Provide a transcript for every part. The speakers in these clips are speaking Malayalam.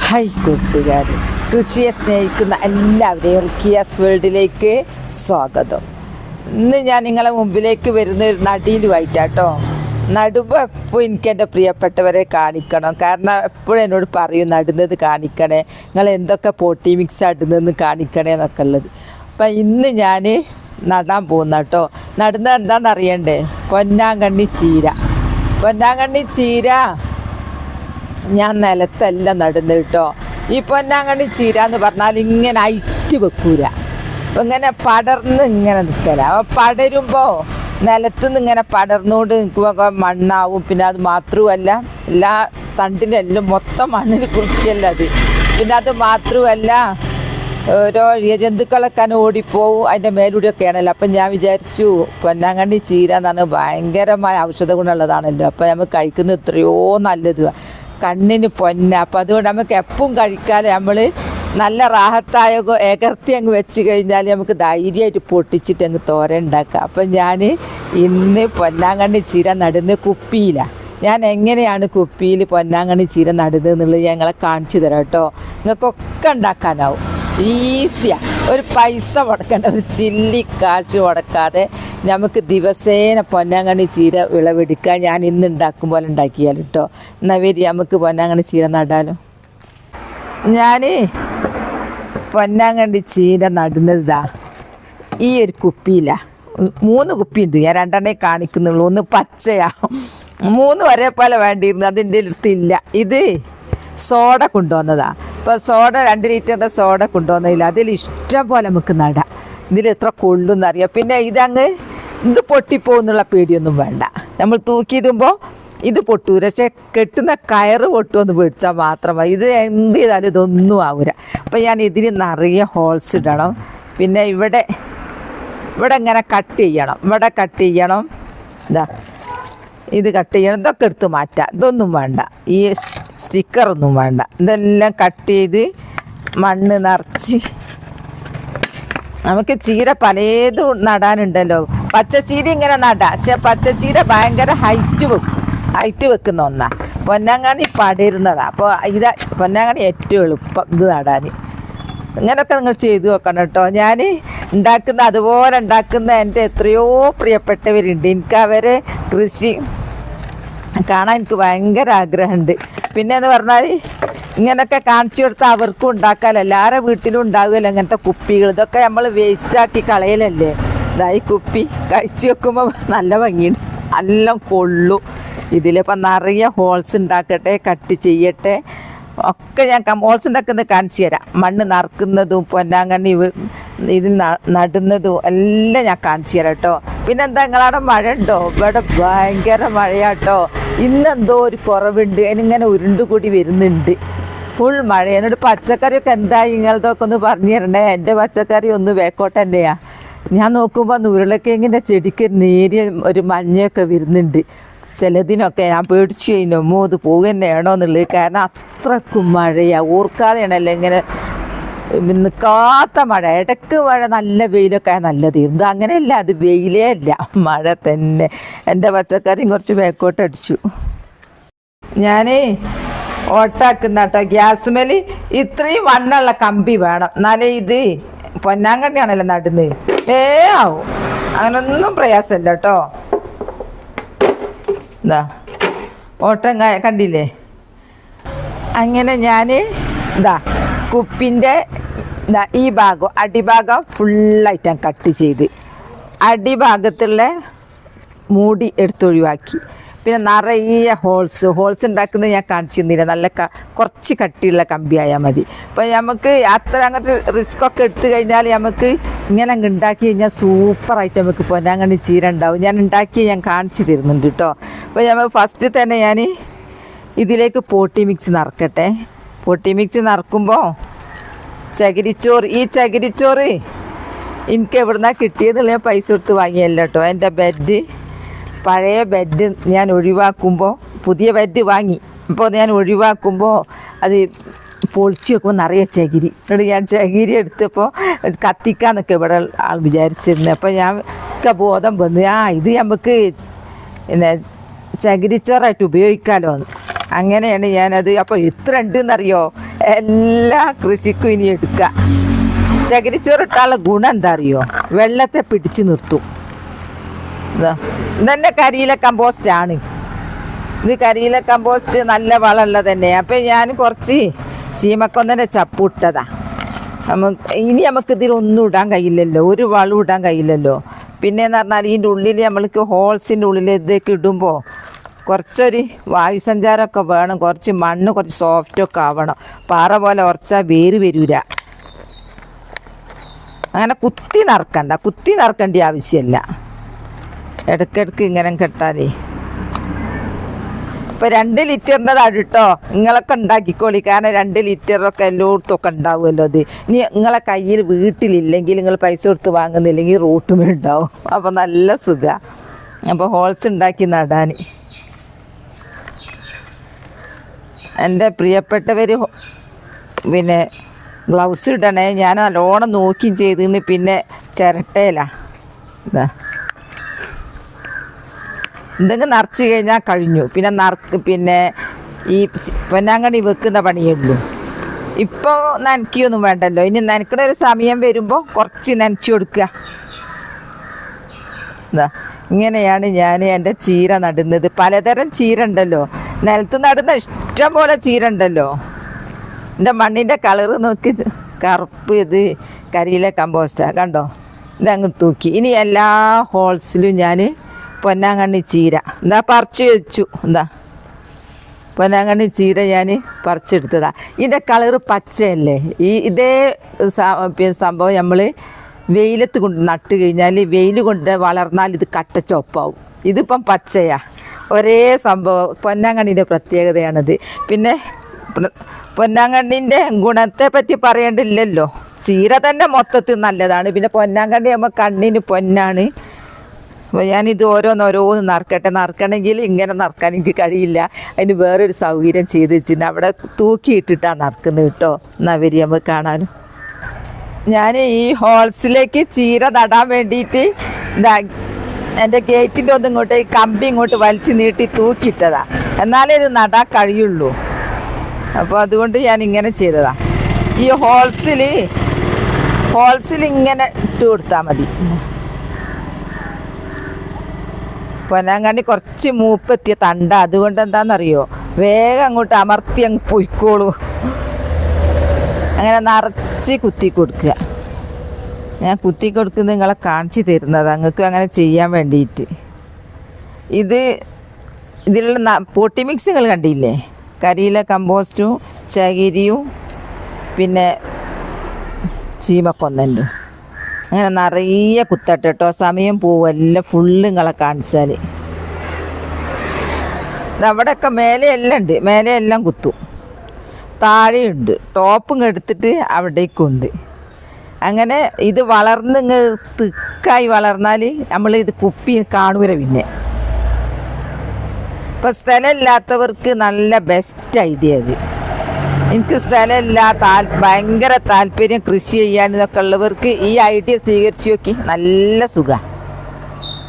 ഹായ് കൂട്ടുകാർ, കൃഷിയെ സ്നേഹിക്കുന്ന എല്ലാവരെയും റുക്കിയാസ് വേൾഡിലേക്ക് സ്വാഗതം. ഇന്ന് ഞാൻ നിങ്ങളെ മുമ്പിലേക്ക് വരുന്ന ഒരു നടീലുമായിട്ടാട്ടോ. നടുമ്പോൾ എപ്പോൾ എനിക്ക് എൻ്റെ പ്രിയപ്പെട്ടവരെ കാണിക്കണം. കാരണം എപ്പോഴും എന്നോട് പറയും നടുന്നത് കാണിക്കണേ, നിങ്ങൾ എന്തൊക്കെ പോട്ടി മിക്സ് ഇടുന്നതെന്ന് കാണിക്കണേ എന്നൊക്കെ ഉള്ളത്. അപ്പം ഇന്ന് ഞാൻ നടാൻ പോകുന്ന കേട്ടോ. നടുന്നത് എന്താണെന്ന് അറിയണ്ടേ? പൊന്നാങ്കണ്ണി ചീര. പൊന്നാങ്കണ്ണി ചീര ഞാൻ നിലത്തെല്ലാം നടുന്നത് കേട്ടോ. ഈ പൊന്നാങ്കണ്ണി ചീര എന്ന് പറഞ്ഞാൽ ഇങ്ങനെ അയറ്റ് വെക്കൂല, ഇങ്ങനെ പടർന്ന് ഇങ്ങനെ നിൽക്കല. അപ്പോൾ പടരുമ്പോൾ നിലത്തുനിന്ന് ഇങ്ങനെ പടർന്നുകൊണ്ട് നിൽക്കുമ്പോൾ മണ്ണാവും. പിന്നെ അത് മാത്രമല്ല, എല്ലാ തണ്ടിലെല്ലാം മൊത്തം മണ്ണിൽ കുളിക്കല്ല അത്. പിന്നെ അത് മാത്രമല്ല, ഓരോ ജന്തുക്കളൊക്കെ ഓടിപ്പോവും അതിൻ്റെ മേലൂടെയൊക്കെയാണല്ലോ. അപ്പം ഞാൻ വിചാരിച്ചു പൊന്നാങ്കണ്ണി ചീര എന്ന് പറഞ്ഞാൽ ഭയങ്കരമായ ഔഷധ ഗുണമുള്ളതാണല്ലോ. അപ്പോൾ നമ്മൾ കഴിക്കുന്നത് എത്രയോ നല്ലതുമാണ്, കണ്ണിന് പൊന്ന. അപ്പം അതുകൊണ്ട് നമുക്ക് എപ്പം കഴിക്കാതെ നമ്മൾ നല്ല റാഹത്തായ എകർത്തി അങ്ങ് വെച്ച് കഴിഞ്ഞാൽ നമുക്ക് ധൈര്യമായിട്ട് പൊട്ടിച്ചിട്ട് അങ്ങ് തോരൻ ഉണ്ടാക്കാം. അപ്പം ഞാൻ ഇന്ന് പൊന്നാങ്കണ്ണി ചീര നടുന്നത് കുപ്പിയിലാണ്. ഞാൻ എങ്ങനെയാണ് കുപ്പിയിൽ പൊന്നാങ്കണ്ണി ചീര നടുന്നത് എന്നുള്ളത് ഞങ്ങളെ കാണിച്ചു തരാം കേട്ടോ. നിങ്ങൾക്കൊക്കെ ഉണ്ടാക്കാനാവും, ഈസിയാണ്. ഒരു പൈസ മുടക്കേണ്ട, ഒരു ചില്ലി കാശ് മുടക്കാതെ നമുക്ക് ദിവസേന പൊന്നാങ്കണ്ണി ചീര വിളവെടുക്കാൻ ഞാൻ ഇന്ന് ഉണ്ടാക്കും പോലെ ഉണ്ടാക്കിയാൽ കേട്ടോ. എന്നാൽ വരി നമുക്ക് പൊന്നാങ്കണ്ണി ചീര നടാലോ. ഞാൻ പൊന്നാങ്കണ്ണി ചീര നടുന്നതാ ഈ ഒരു കുപ്പിയിലാണ്. 3 കുപ്പിയുണ്ട്, ഞാൻ 2 കാണിക്കുന്നുള്ളൂ. ഒന്ന് പച്ചയാ, 3 ഒരേപോലെ വേണ്ടിയിരുന്നു, അതിൻ്റെ അടുത്തില്ല. ഇത് സോഡ കൊണ്ടുവന്നതാണ്. ഇപ്പോൾ സോഡ 2 ലിറ്ററിൻ്റെ സോഡ കൊണ്ടുവന്നതില്ല. അതിൽ ഇഷ്ടം പോലെ നമുക്ക് നടാം. ഇതിൽ എത്ര കൊള്ളുന്നറിയാം. പിന്നെ ഇത് പൊട്ടിപ്പോകുന്നുള്ള പേടിയൊന്നും വേണ്ട. നമ്മൾ തൂക്കിയിടുമ്പോൾ ഇത് പൊട്ടൂല, പക്ഷേ കെട്ടുന്ന കയറ് പൊട്ടുമെന്ന് പേടിച്ചാൽ മാത്രമായി. ഇത് എന്ത് ചെയ്താലും ഇതൊന്നും ആവൂല. അപ്പോൾ ഞാൻ ഇതിന് നിറയെ ഹോൾസ് ഇടണം. പിന്നെ ഇവിടെ ഇങ്ങനെ കട്ട് ചെയ്യണം, ഇവിടെ കട്ട് ചെയ്യണം, ഇത് കട്ട് ചെയ്യണം. ഇതൊക്കെ എടുത്ത് മാറ്റാം, ഇതൊന്നും വേണ്ട, ഈ സ്റ്റിക്കറൊന്നും വേണ്ട. ഇതെല്ലാം കട്ട് ചെയ്ത് മണ്ണ് നിറച്ച്. നമുക്ക് ചീര പലതും നടാനുണ്ടല്ലോ. പച്ചച്ചീര ഇങ്ങനെ നടാം, പക്ഷെ പച്ചച്ചീര ഭയങ്കര ഹൈറ്റ് വെക്കുന്ന ഒന്നാണ്. പൊന്നാങ്കണ്ണി പടരുന്നതാണ്. അപ്പോൾ പൊന്നാങ്കണ്ണി ഏറ്റവും എളുപ്പം ഇത് നടാൻ. ഇങ്ങനെയൊക്കെ നിങ്ങൾ ചെയ്തു നോക്കണം കേട്ടോ. ഞാൻ ഉണ്ടാക്കുന്ന അതുപോലെ ഉണ്ടാക്കുന്ന എൻ്റെ എത്രയോ പ്രിയപ്പെട്ടവരുണ്ട്. എനിക്ക് അവരെ കൃഷി കാണാൻ എനിക്ക് ഭയങ്കര ആഗ്രഹമുണ്ട്. പിന്നെ എന്ന് പറഞ്ഞാൽ ഇങ്ങനെയൊക്കെ കാണിച്ചു കൊടുത്താൽ അവർക്കും ഉണ്ടാക്കാമല്ലോ. എല്ലാവരുടെ വീട്ടിലും ഉണ്ടാകുമല്ലോ ഇങ്ങനത്തെ കുപ്പികൾ. ഇതൊക്കെ നമ്മൾ വേസ്റ്റാക്കി കളയലല്ലേ. ഈ കുപ്പി കഴിച്ച് വെക്കുമ്പോൾ നല്ല ഭംഗിയുണ്ട്, നല്ല കൊള്ളു. ഇതിലിപ്പം നിറയെ ഹോൾസ് ഉണ്ടാക്കട്ടെ, കട്ട് ചെയ്യട്ടെ, ഒക്കെ ഞാൻ ഹോൾസ് ഉണ്ടാക്കുന്നത് കാണിച്ചു തരാം. മണ്ണ് നറുക്കുന്നതും പൊന്നാങ്കണ്ണി ഇത് നടുന്നതും എല്ലാം ഞാൻ കാണിച്ചു തരാം കേട്ടോ. പിന്നെന്താ, നിങ്ങളവിടെ മഴ ഉണ്ടോ? ഇവിടെ ഭയങ്കര മഴയാട്ടോ. ഇന്നെന്തോ ഒരു കുറവുണ്ട്, അതിനിങ്ങനെ ഉരുണ്ടുകൂടി വരുന്നുണ്ട്. ഫുൾ മഴ. എന്നോട് പച്ചക്കറിയൊക്കെ എന്തായി നിങ്ങളതൊക്കെ ഒന്ന് പറഞ്ഞു തരണേ. എൻ്റെ പച്ചക്കറി ഒന്ന് വേക്കോട്ട് തന്നെയാണ്. ഞാൻ നോക്കുമ്പോൾ ഉരുളക്കിഴങ്ങിൻ്റെ ചെടിക്ക് നേരിയ ഒരു മഞ്ഞയൊക്കെ വരുന്നുണ്ട്. ചിലതിനൊക്കെ ഞാൻ പേടിച്ചു കഴിഞ്ഞോ ഇത് പോകുക തന്നെയാണോ എന്നുള്ളത്. കാരണം അത്രക്കും മഴയാണ്, ഓർക്കാതെയാണല്ലോ ഇങ്ങനെ നിൽക്കാത്ത മഴ. ഇടയ്ക്ക് മഴ, നല്ല വെയിലൊക്കെ നല്ലത്. ഇത് അങ്ങനെയല്ല, അത് വെയിലേ അല്ല, മഴ തന്നെ. എൻ്റെ പച്ചക്കറിയും കുറച്ച് വേക്കോട്ട് അടിച്ചു. ഞാൻ ഓട്ടാക്കുന്ന കേട്ടോ. ഗ്യാസ്മേൽ ഇത്രയും വണ്ണുള്ള കമ്പി വേണം, എന്നാലേ ഇത് പൊന്നാങ്കണ്ണിയാണല്ലോ നടുന്നത്, ആവും. അങ്ങനൊന്നും പ്രയാസമില്ല കേട്ടോ. എന്താ ഓട്ടം കണ്ടില്ലേ? അങ്ങനെ ഞാൻ കുപ്പിൻ്റെ ഈ ഭാഗം, അടിഭാഗം ഫുള്ളായിട്ട് ഞാൻ കട്ട് ചെയ്ത് അടിഭാഗത്തുള്ള മൂടി എടുത്തൊഴിവാക്കി. പിന്നെ നിറയെ ഹോൾസ് ഉണ്ടാക്കുന്നത് ഞാൻ കാണിച്ചു തന്നില്ല. നല്ല കുറച്ച് കട്ടിയുള്ള കമ്പി ആയാൽ മതി. അപ്പോൾ നമുക്ക് അത്ര അങ്ങനത്തെ റിസ്ക്കൊക്കെ എടുത്തു കഴിഞ്ഞാൽ നമുക്ക് ഇങ്ങനെ അങ്ങ് ഉണ്ടാക്കി കഴിഞ്ഞാൽ സൂപ്പറായിട്ട് നമുക്ക് പൊന്നാങ്കണ്ണി ചീര ഉണ്ടാവും. ഞാൻ ഞാൻ കാണിച്ചു തരുന്നുണ്ട് കേട്ടോ. അപ്പോൾ നമുക്ക് ഫസ്റ്റ് തന്നെ ഞാൻ ഇതിലേക്ക് പോട്ടി മിക്സ് നിറക്കട്ടെ. പോട്ടി മിക്സ് നിറക്കുമ്പോൾ ചകിരിച്ചോറ്, ഈ ചകിരിച്ചോറ് എനിക്ക് എവിടുന്നാണ് കിട്ടിയതെന്നുള്ള ഞാൻ പൈസ കൊടുത്ത് വാങ്ങിയല്ല കേട്ടോ. എൻ്റെ പഴയ ബെഡ് ഞാൻ ഒഴിവാക്കുമ്പോൾ, പുതിയ ബെഡ് വാങ്ങി, അപ്പോൾ ഞാൻ ഒഴിവാക്കുമ്പോൾ അത് പൊളിച്ച് വെക്കുമ്പോൾ നിറയെ ചകിരി. എന്നിട്ട് ഞാൻ ചകിരി എടുത്തപ്പോൾ കത്തിക്കാന്നൊക്കെ ഇവിടെ ആൾ വിചാരിച്ചിരുന്നത്. അപ്പോൾ ഞാൻ ഒക്കെ ബോധം വന്നു, ഇത് നമുക്ക് പിന്നെ ചകിരിച്ചോറായിട്ട് ഉപയോഗിക്കാമല്ലോ എന്ന്. അങ്ങനെയാണ് ഞാനത്. അപ്പോൾ എത്ര ഉണ്ടെന്നറിയോ? എല്ലാ കൃഷിക്കും ഇനി എടുക്കുക. ചകിരിച്ചോറിട്ടാനുള്ള ഗുണം എന്താ അറിയോ? വെള്ളത്തെ പിടിച്ചു നിർത്തും. ഇതന്നെ കരിയില കമ്പോസ്റ്റ് ആണ്. ഇത് കരിയില കമ്പോസ്റ്റ് നല്ല വളമുള്ള തന്നെ. അപ്പം ഞാൻ കുറച്ച് ചീമക്കൊന്നൻ്റെ ചപ്പിട്ടതാ. ഇനി നമുക്ക് ഇതിലൊന്നും ഇടാൻ കഴിയില്ലല്ലോ, ഒരു വളം ഇടാൻ കഴിയില്ലല്ലോ. പിന്നെയെന്ന് പറഞ്ഞാൽ ഇതിൻ്റെ ഉള്ളിൽ നമ്മൾക്ക് ഹോൾസിൻ്റെ ഉള്ളിൽ ഇതൊക്കെ ഇടുമ്പോൾ കുറച്ചൊരു വായുസഞ്ചാരമൊക്കെ വേണം. കുറച്ച് മണ്ണ് കുറച്ച് സോഫ്റ്റൊക്കെ ആവണം. പാറ പോലെ ഉറച്ചാൽ വേര് വരൂല. അങ്ങനെ കുത്തി നറുക്കേണ്ട ആവശ്യമില്ല. ഇടയ്ക്കിടയ്ക്ക് ഇങ്ങനെ കെട്ടാലേ. ഇപ്പോൾ 2 ലിറ്ററിൻ്റെതാണ് കേട്ടോ. നിങ്ങളൊക്കെ ഉണ്ടാക്കിക്കോളി. കാരണം 2 ലിറ്ററൊക്കെ എല്ലായിടത്തൊക്കെ ഉണ്ടാവുമല്ലോ. അത് ഇനി നിങ്ങളെ കയ്യിൽ വീട്ടിലില്ലെങ്കിൽ നിങ്ങൾ പൈസ കൊടുത്ത് വാങ്ങുന്നില്ലെങ്കിൽ റൂട്ടുമേ ഉണ്ടാവും. അപ്പോൾ നല്ല സുഖമാണ്. അപ്പോൾ ഹോൾസ് ഉണ്ടാക്കി നടാൻ. എൻ്റെ പ്രിയപ്പെട്ടവർ പിന്നെ ഗ്ലൗസ് ഇടണേ. ഞാൻ നല്ലോണം നോക്കിയും ചെയ്തിന്. പിന്നെ ചിരട്ടയില എന്തെങ്കിലും നിറച്ച് കഴിഞ്ഞാൽ കഴിഞ്ഞു. പിന്നെ ഈ പൊന്നാങ്കണ്ണി വെക്കുന്ന പണിയുള്ളൂ. ഇപ്പോൾ നനയ്ക്കൊന്നും വേണ്ടല്ലോ. ഇനി നനയ്ക്കണ ഒരു സമയം വരുമ്പോൾ കുറച്ച് നനച്ചു കൊടുക്കുക. ഇങ്ങനെയാണ് ഞാൻ എൻ്റെ ചീര നടുന്നത്. പലതരം ചീര ഉണ്ടല്ലോ, നിലത്ത് നടുന്ന ഇഷ്ടം പോലെ ചീര ഉണ്ടല്ലോ. എൻ്റെ മണ്ണിൻ്റെ കളറ് നോക്കി, കറുപ്പ്. ഇത് കരിയില കമ്പോസ്റ്റാണ് കണ്ടോ. ഇതങ്ങ് തൂക്കി. ഇനി എല്ലാ ഹോൾസിലും ഞാൻ പൊന്നാങ്കണ്ണി ചീര പറിച്ചു വെച്ചു. പൊന്നാങ്കണ്ണി ചീര ഞാൻ പറിച്ചെടുത്തതാണ്. ഇതിൻ്റെ കളറ് പച്ചയല്ലേ. ഇതേ സംഭവം നമ്മൾ വെയിലത്ത് കൊണ്ട് നട്ട് കഴിഞ്ഞാൽ വെയിൽ കൊണ്ട് വളർന്നാൽ ഇത് കട്ട ചുവപ്പാവും. ഇതിപ്പം പച്ചയാണ്. ഒരേ സംഭവം. പൊന്നാങ്കണ്ണീൻ്റെ പ്രത്യേകതയാണിത്. പിന്നെ പൊന്നാങ്കണ്ണിൻ്റെ ഗുണത്തെ പറ്റി പറയേണ്ടില്ലല്ലോ. ചീര തന്നെ മൊത്തത്തിൽ നല്ലതാണ്. പിന്നെ പൊന്നാങ്കണ്ണി ആകുമ്പോൾ കണ്ണിന് പൊന്നാണ്. അപ്പോൾ ഞാനിത് ഓരോന്ന് നറുക്കണമെങ്കിൽ ഇങ്ങനെ നറുക്കാൻ എനിക്ക് കഴിയില്ല. അതിന് വേറൊരു സൗകര്യം ചെയ്ത് വെച്ചിട്ടുണ്ട്. അവിടെ തൂക്കിയിട്ടിട്ടാണ് നറുക്കുന്നത് കേട്ടോ. എന്നാൽ വരി നമുക്ക് കാണാനും. ഞാൻ ഈ ഹോൾസിലേക്ക് ചീര നടാൻ വേണ്ടിയിട്ട് എൻ്റെ ഗേറ്റിൻ്റെ ഒന്നും ഇങ്ങോട്ട് ഈ കമ്പി ഇങ്ങോട്ട് വലിച്ചു നീട്ടി തൂക്കിയിട്ടതാണ്. എന്നാലേ ഇത് നടാൻ കഴിയുള്ളൂ. അപ്പോൾ അതുകൊണ്ട് ഞാൻ ഇങ്ങനെ ചെയ്തതാണ്. ഈ ഹോൾസിൽ ഇങ്ങനെ ഇട്ട് കൊടുത്താൽ മതി. പൊന്നാങ്കണ്ണി കുറച്ച് മൂപ്പെത്തിയ തണ്ട. അതുകൊണ്ട് എന്താണെന്നറിയോ, വേഗം അങ്ങോട്ട് അമർത്തി അങ്ങ് പൊയ്ക്കോളൂ. അങ്ങനെ നിറച്ച് കുത്തി കൊടുക്കുക. ഞാൻ കുത്തി കൊടുക്കുന്നത് നിങ്ങളെ കാണിച്ചു തരുന്നത് നിങ്ങൾക്ക് അങ്ങനെ ചെയ്യാൻ വേണ്ടിയിട്ട്. ഇതിലുള്ള പൊട്ടി മിക്സുകൾ കണ്ടില്ലേ? കരിയില കമ്പോസ്റ്റും ചകിരിയും പിന്നെ ചീമക്കൊന്നൻ്റെ. അങ്ങനെ നിറയെ കുത്തട്ടെ കേട്ടോ. സമയം പോവും. എല്ലാം ഫുള്ള് നിങ്ങളെ കാണിച്ചാൽ. അവിടെയൊക്കെ മേലെയെല്ലാം ഉണ്ട്. മേലെയെല്ലാം കുത്തും. താഴെയുണ്ട്. ടോപ്പും എടുത്തിട്ട് അവിടേക്കുണ്ട്. അങ്ങനെ ഇത് വളർന്ന് തിക്കായി വളർന്നാൽ നമ്മൾ ഇത് കുപ്പി കാണൂല. പിന്നെ ഇപ്പം സ്ഥലമില്ലാത്തവർക്ക് നല്ല ബെസ്റ്റ് ഐഡിയ അത്. എനിക്ക് സ്ഥലമില്ല, ഭയങ്കര താല്പര്യം കൃഷി ചെയ്യാനൊക്കെ ഉള്ളവർക്ക് ഈ ഐഡിയ സ്വീകരിച്ച് നോക്കി. നല്ല സുഖമാണ്.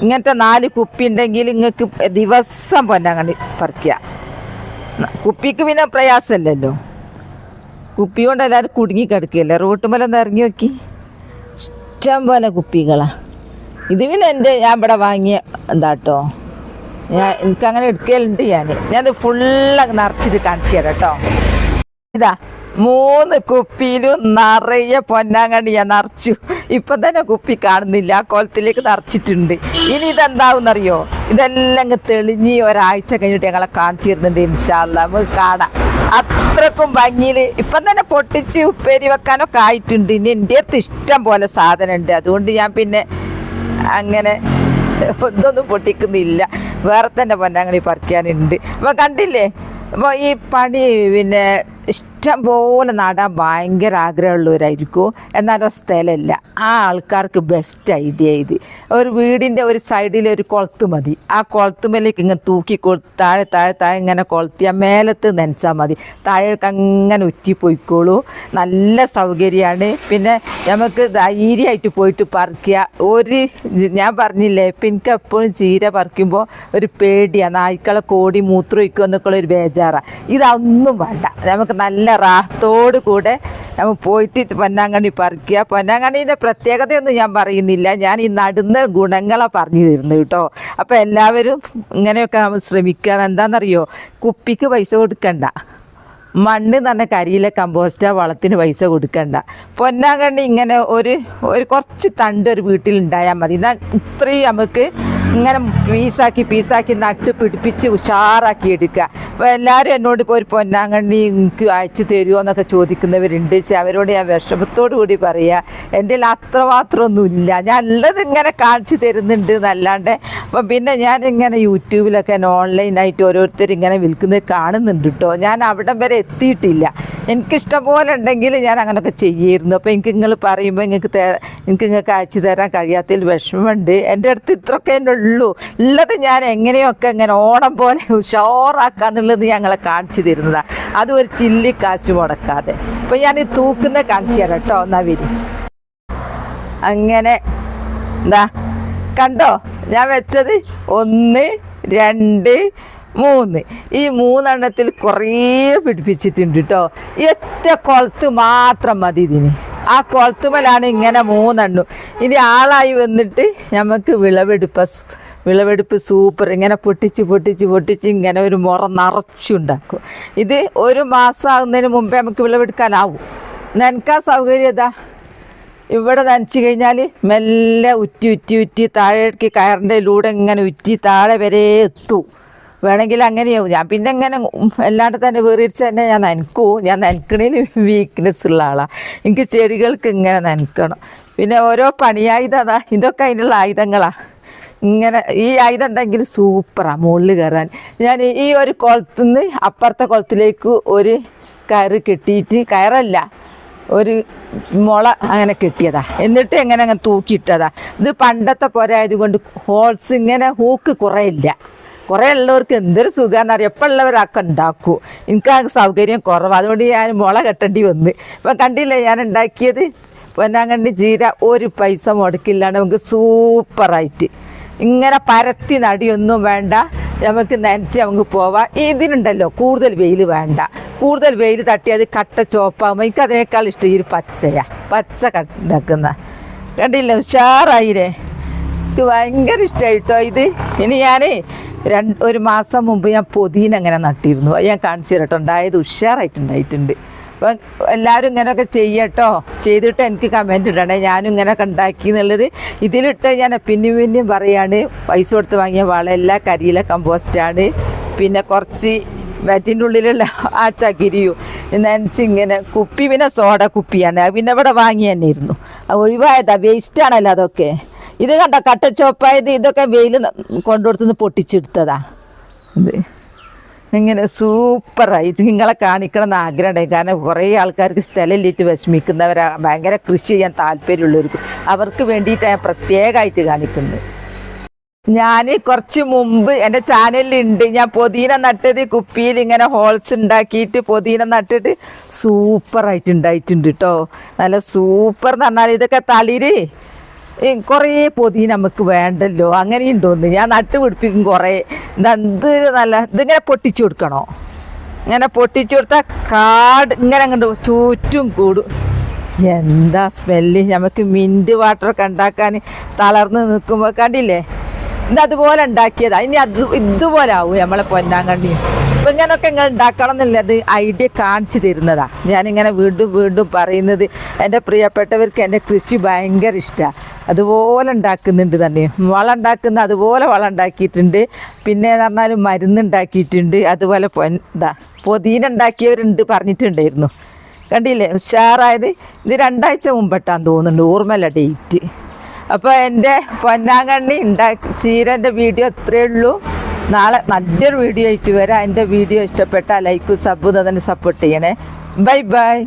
ഇങ്ങനത്തെ 4 കുപ്പി ഉണ്ടെങ്കിൽ നിങ്ങൾക്ക് ദിവസം പൊന്നാങ്കണ്ണി പറിക്കുക. കുപ്പിക്ക് പിന്നെ പ്രയാസമല്ലല്ലോ. കുപ്പി കൊണ്ട് എല്ലാവരും കുടുങ്ങി കിടക്കുകയല്ലേ. റോട്ടുമലൊന്ന് ഇറങ്ങി നോക്കി. ഇഷ്ടം പോലെ കുപ്പികളാണ്. ഇത് പിന്നെ ഞാൻ ഇവിടെ വാങ്ങിയ എന്താട്ടോ, എനിക്കങ്ങനെ എടുക്കലുണ്ട്. ഞാനത് ഫുള്ള് നിറച്ചിട്ട് കാണിച്ചു തരാം കേട്ടോ. ഇതാ 3 കുപ്പിയിലും നിറയെ പൊന്നാങ്കണ്ണി ഞാൻ നിറച്ചു. ഇപ്പം തന്നെ കുപ്പി കാണുന്നില്ല. ആ കുളത്തിലേക്ക് നിറച്ചിട്ടുണ്ട്. ഇനി ഇതെന്താവുന്നറിയോ, ഇതെല്ലാം അങ്ങ് തെളിഞ്ഞ് ഒരാഴ്ച കഴിഞ്ഞിട്ട് ഞങ്ങളെ കാണിച്ചു തരുന്നുണ്ട്. ഇൻഷാ അല്ലാ നമുക്ക് കാണാം. അത്രക്കും ഭംഗിയിൽ ഇപ്പം തന്നെ പൊട്ടിച്ച് ഉപ്പേരി വെക്കാനൊക്കെ ആയിട്ടുണ്ട്. ഇനി എൻ്റെ അടുത്ത് ഇഷ്ടം പോലെ സാധനമുണ്ട്. അതുകൊണ്ട് ഞാൻ പിന്നെ അങ്ങനെ ഒന്നൊന്നും പൊട്ടിക്കുന്നില്ല. വേറെ തന്നെ പൊന്നാങ്കണ്ണി പറിക്കാനുണ്ട്. അപ്പോൾ കണ്ടില്ലേ, അപ്പോൾ ഈ പണി പിന്നെ ഇഷ്ടം പോലെ നടാൻ ഭയങ്കര ആഗ്രഹമുള്ളവരായിരിക്കും, എന്നാലും സ്ഥലമില്ല. ആ ആൾക്കാർക്ക് ബെസ്റ്റ് ഐഡിയ ഇത്. ഒരു വീടിൻ്റെ ഒരു സൈഡിൽ ഒരു കുളത്ത് മതി. ആ കുളത്തുമേലേക്ക് ഇങ്ങനെ തൂക്കി താഴെ താഴെ താഴെ ഇങ്ങനെ കൊളുത്തിയാൽ മേലത്ത് നനച്ചാൽ മതി. താഴേക്ക് അങ്ങനെ ഉറ്റിപ്പോയിക്കോളൂ. നല്ല സൗകര്യമാണ്. പിന്നെ നമുക്ക് ധൈര്യമായിട്ട് പോയിട്ട് പറിക്കുക. ഞാൻ പറഞ്ഞില്ലേ, ഇപ്പം എനിക്ക് എപ്പോഴും ചീര പറിക്കുമ്പോൾ ഒരു പേടിയാണ്, നായ്ക്കളെ കോടി മൂത്രം ഒഴിക്കുക എന്നൊക്കെ ഒരു ബേജാറാണ്. ഇതൊന്നും വേണ്ട, നമുക്ക് നല്ല റാഹത്തോട് കൂടെ നമ്മൾ പോയിട്ട് പൊന്നാങ്കണ്ണി പറിക്കുക. പൊന്നാങ്കണ്ണീൻ്റെ പ്രത്യേകതയൊന്നും ഞാൻ പറയുന്നില്ല, ഞാൻ ഈ നടുന്ന ഗുണങ്ങളാണ് പറഞ്ഞു തരുന്നത് കേട്ടോ. അപ്പോൾ എല്ലാവരും ഇങ്ങനെയൊക്കെ നമ്മൾ ശ്രമിക്കുക. എന്താണെന്നറിയോ, കുപ്പിക്ക് പൈസ കൊടുക്കണ്ട, മണ്ണ് തന്നെ കരിയിലെ കമ്പോസ്റ്റാ, വളത്തിന് പൈസ കൊടുക്കണ്ട. പൊന്നാങ്കണ്ണി ഇങ്ങനെ ഒരു കുറച്ച് തണ്ട് ഒരു വീട്ടിലുണ്ടായാൽ മതി. എന്നാൽ ഇത്രയും നമുക്ക് ഇങ്ങനെ പീസാക്കി നട്ട് പിടിപ്പിച്ച് ഉഷാറാക്കി എടുക്കുക. അപ്പോൾ എല്ലാവരും എന്നോട് ഇപ്പോൾ ഒരു പൊന്നാങ്കണ്ണി എനിക്ക് അയച്ചു തരുമോ എന്നൊക്കെ ചോദിക്കുന്നവരുണ്ട്. പക്ഷേ അവരോട് ഞാൻ വിഷമത്തോടു കൂടി പറയുക, എൻ്റെ അത്രമാത്രമൊന്നുമില്ല, ഞാൻ ഉള്ളത് ഇങ്ങനെ കാണിച്ചു തരുന്നുണ്ട് എന്നല്ലാണ്ട്. അപ്പം പിന്നെ ഞാനിങ്ങനെ യൂട്യൂബിലൊക്കെ ഓൺലൈനായിട്ട് ഓരോരുത്തർ ഇങ്ങനെ വിൽക്കുന്നത് കാണുന്നുണ്ട് കേട്ടോ. ഞാൻ അവിടം വരെ എത്തിയിട്ടില്ല. എനിക്കിഷ്ടം പോലെ ഉണ്ടെങ്കിൽ ഞാൻ അങ്ങനെയൊക്കെ ചെയ്യായിരുന്നു. അപ്പോൾ നിങ്ങൾ പറയുമ്പോൾ നിങ്ങൾക്ക് അയച്ചു തരാൻ കഴിയാത്തതിൽ വിഷമമുണ്ട്. എൻ്റെ അടുത്ത് ഇത്രയൊക്കെ തന്നെ ഉള്ളത് ഞാൻ എങ്ങനെയൊക്കെ ഇങ്ങനെ ഓണം പോലെ ഉഷാറാക്കാന്നുള്ളത് ഞങ്ങളെ കാണിച്ചു തരുന്നതാണ്. അതും ഒരു ചില്ലി കാശ് മുടക്കാതെ. അപ്പം ഞാൻ ഈ തൂക്കുന്ന കാണിച്ചു തരാം കേട്ടോ. എന്നാ വരും അങ്ങനെ എന്താ കണ്ടോ ഞാൻ വെച്ചത് 1 2 3. ഈ 3 കുറേ പിടിപ്പിച്ചിട്ടുണ്ട് കേട്ടോ. ഈ ഒറ്റ കുളത്ത് മാത്രം മതി ഇതിന്. ആ കുളത്തുമലാണ് ഇങ്ങനെ 3. ഇനി ആളായി വന്നിട്ട് നമുക്ക് വിളവെടുപ്പ് സൂപ്പർ. ഇങ്ങനെ പൊട്ടിച്ച് ഇങ്ങനെ ഒരു മുറ നിറച്ചുണ്ടാക്കും. ഇത് 1 മാസം ആകുന്നതിന് മുമ്പേ നമുക്ക് വിളവെടുക്കാനാവും. നനക്കാൻ സൗകര്യം ഇതാ, ഇവിടെ നനച്ച് കഴിഞ്ഞാൽ മെല്ലെ ഉറ്റി താഴേക്ക് കയറിൻ്റെയിലൂടെ ഇങ്ങനെ ഉറ്റി താഴെ വരെ എത്തും. വേണമെങ്കിൽ അങ്ങനെയാവും. ഞാൻ പിന്നെ ഇങ്ങനെ എല്ലാണ്ട് തന്നെ വേറിച്ച് തന്നെ ഞാൻ നനക്കണേന് വീക്ക്നെസ് ഉള്ള ആളാണ്. എനിക്ക് ചെടികൾക്ക് ഇങ്ങനെ നനക്കണം. പിന്നെ ഓരോ പണിയായുധതാ, ഇതൊക്കെ അതിനുള്ള ആയുധങ്ങളാണ്. ഇങ്ങനെ ഈ ആയുധം ഉണ്ടെങ്കിൽ സൂപ്പറാണ് മുകളിൽ കയറാൻ. ഞാൻ ഈ ഒരു കുളത്തുനിന്ന് അപ്പുറത്തെ കുളത്തിലേക്ക് ഒരു കയറ് കെട്ടിയിട്ട്, കയറല്ല ഒരു മുള അങ്ങനെ കെട്ടിയതാ. എന്നിട്ട് അങ്ങനെ തൂക്കിയിട്ടതാ. ഇത് പണ്ടത്തെ പോരായതുകൊണ്ട് ഹോൾസ് ഇങ്ങനെ ഹൂക്ക് കുറേ ഇല്ല. കുറേ ഉള്ളവർക്ക് എന്തൊരു സുഖമാണെന്നറിയാം. എപ്പോൾ ഉള്ളവരൊക്കെ ഉണ്ടാക്കൂ. എനിക്ക് ആ സൗകര്യം കുറവാണ്, അതുകൊണ്ട് ഞാൻ മുള കെട്ടേണ്ടി വന്ന്. ഇപ്പം കണ്ടില്ലേ ഞാൻ ഉണ്ടാക്കിയത് പൊന്നാങ്കണ്ണി ചീര. ഒരു പൈസ മുടക്കില്ലാണ്ട് നമുക്ക് സൂപ്പറായിട്ട് ഇങ്ങനെ പരത്തി നടിയൊന്നും വേണ്ട, നമുക്ക് നനച്ച് നമുക്ക് പോവാം. ഇതിനുണ്ടല്ലോ കൂടുതൽ വെയിൽ വേണ്ട. കൂടുതൽ വെയിൽ തട്ടിയത് കട്ട ചോപ്പാകുമ്പോൾ എനിക്ക് അതിനേക്കാൾ ഇഷ്ടം ഈ ഒരു പച്ച ഇതാക്കുന്ന കണ്ടില്ലേ, ഉഷാറായില്ലേ. എനിക്ക് ഭയങ്കര ഇഷ്ടമായിട്ടോ ഇത്. ഇനി ഞാൻ 1 മാസം മുമ്പ് ഞാൻ പൊതീന അങ്ങനെ നട്ടിരുന്നു. അത് ഞാൻ കാണിച്ചു തരട്ടോ. ഉണ്ടായത് ഉഷാറായിട്ടുണ്ടായിട്ടുണ്ട്. അപ്പം എല്ലാവരും ഇങ്ങനെയൊക്കെ ചെയ്യട്ടോ. ചെയ്തിട്ട് എനിക്ക് കമൻറ്റ് ഇടണേ ഞാനും ഇങ്ങനെയൊക്കെ ഉണ്ടാക്കി എന്നുള്ളത്. ഇതിലിട്ട് ഞാൻ പിന്നെയും പറയാണ്, പൈസ കൊടുത്ത് വാങ്ങിയ വളമല്ല, കരിയില കമ്പോസ്റ്റാണ്. പിന്നെ കുറച്ച് ബാറ്റിൻ്റെ ഉള്ളിലുള്ള ആ ചകിരിയും നനച്ചിങ്ങനെ കുപ്പി, പിന്നെ സോഡ കുപ്പിയാണ്. പിന്നെ ഇവിടെ വാങ്ങി തന്നെ ഇരുന്നു. ഒഴിവായതാ, വേസ്റ്റാണല്ലോ അതൊക്കെ. ഇത് കണ്ട കട്ടച്ചോപ്പായത്, ഇതൊക്കെ വെയിൽ കൊണ്ടുകൊടുത്തുനിന്ന് പൊട്ടിച്ചെടുത്തതാ. ഇത് ഇങ്ങനെ സൂപ്പറായി. ഇത് നിങ്ങളെ കാണിക്കണം എന്ന് ആഗ്രഹമുണ്ടായി. കാരണം കുറേ ആൾക്കാർക്ക് സ്ഥലമില്ലിട്ട് വിഷമിക്കുന്നവരാ, ഭയങ്കര കൃഷി ചെയ്യാൻ താല്പര്യമുള്ളവർക്ക്, അവർക്ക് വേണ്ടിയിട്ടാണ് ഞാൻ പ്രത്യേകമായിട്ട് കാണിക്കുന്നത്. ഞാൻ കുറച്ച് മുമ്പ് എൻ്റെ ചാനലിലുണ്ട്, ഞാൻ പൊതീന നട്ടത് കുപ്പിയിൽ ഇങ്ങനെ ഹോൾസ് ഉണ്ടാക്കിയിട്ട് പൊതീന നട്ടിട്ട് സൂപ്പറായിട്ട് ഉണ്ടായിട്ടുണ്ട് കേട്ടോ. നല്ല സൂപ്പർ എന്ന് പറഞ്ഞാൽ ഇതൊക്കെ തളിര് കുറേ പൊതി നമുക്ക് വേണ്ടല്ലോ, അങ്ങനെയുണ്ടോന്ന് ഞാൻ നട്ടുപിടിപ്പിക്കും കുറേ. ഇതിങ്ങനെ പൊട്ടിച്ചു കൊടുക്കണോ, ഇങ്ങനെ പൊട്ടിച്ചു കൊടുത്താൽ കാട് ഇങ്ങനെ അങ്ങോട്ട് ചുറ്റും കൂടും. എന്താ സ്മെല്ല്. നമുക്ക് മിൻറ്റ് വാട്ടറൊക്കെ ഉണ്ടാക്കാൻ തളർന്ന് നിൽക്കുമ്പോൾ കണ്ടില്ലേ, ഇതതുപോലെ ഉണ്ടാക്കിയതാ. ഇനി ഇതുപോലെ ആവും നമ്മളെ പൊന്നാങ്കണ്ണി. അപ്പം ഇങ്ങനെയൊക്കെ നിങ്ങൾ ഉണ്ടാക്കണം എന്നുള്ളത് ഐഡിയ കാണിച്ചു തരുന്നതാ. ഞാനിങ്ങനെ വീണ്ടും പറയുന്നത്, എൻ്റെ പ്രിയപ്പെട്ടവർക്ക് എൻ്റെ കൃഷി ഭയങ്കര ഇഷ്ടമാണ്. അതുപോലെ ഉണ്ടാക്കുന്നുണ്ട് തന്നെ. വളം ഉണ്ടാക്കുന്ന അതുപോലെ വളം ഉണ്ടാക്കിയിട്ടുണ്ട്. പിന്നെ എന്ന് പറഞ്ഞാൽ മരുന്നുണ്ടാക്കിയിട്ടുണ്ട്. അതുപോലെ പൊതീന ഉണ്ടാക്കിയവരുണ്ട് പറഞ്ഞിട്ടുണ്ടായിരുന്നു. കണ്ടില്ലേ ഉഷാറായത്. ഇത് 2 ആഴ്ച മുമ്പിട്ടാന്ന് തോന്നുന്നുണ്ട്, ഓർമ്മയില്ല ഡേറ്റ്. അപ്പോൾ എൻ്റെ പൊന്നാങ്കണ്ണി ചീരൻ്റെ വീഡിയോ ഇത്രയേ ഉള്ളൂ. നാളെ നല്ലൊരു വീഡിയോ ആയിട്ട് വരാം. എൻ്റെ വീഡിയോ ഇഷ്ടപ്പെട്ടാൽ ലൈക്ക് സബ് തന്നെ സപ്പോർട്ട് ചെയ്യണേ. Bye bye.